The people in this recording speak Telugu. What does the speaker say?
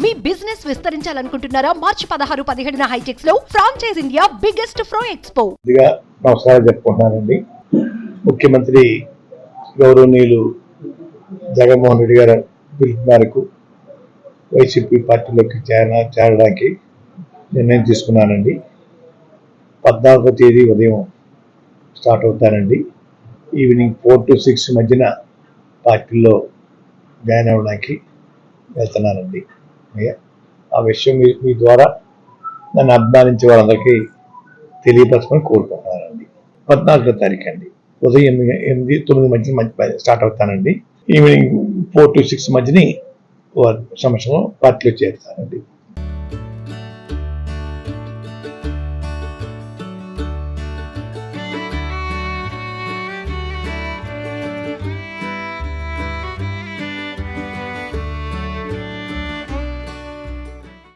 మీ బిజినెస్ విస్తరించాలనుకుంటున్నారా? మార్చి 16, 17 హైటెక్స్ లో ఫ్రాంచైజ్ ఇండియా బిగ్గెస్ట్ ఫ్రో ఎక్స్పో. నమస్కారం చెప్పుకుంటున్నానండి. ముఖ్యమంత్రి గౌరవనీయులు జగన్మోహన్ రెడ్డి గారు పిలుపు మేరకు వైసీపీ పార్టీలోకి చేరడానికి నిర్ణయం తీసుకున్నానండి. 14వ తేదీ ఉదయం స్టార్ట్ అవుతానండి. ఈవినింగ్ 4 to 6 మధ్యన పార్టీలో జాయిన్ అవ్వడానికి వెళ్తున్నానండి. ఆ విషయం మీ ద్వారా నన్ను అభిమానించే వాళ్ళందరికీ తెలియపరచమని కోరుకుంటున్నానండి. 14వ తారీఖు అండి ఉదయం 8-9 మధ్య స్టార్ట్ అవుతానండి. ఈవినింగ్ 4 to 6 మధ్యని సమస్యలో పార్టీలో చేరుతానండి.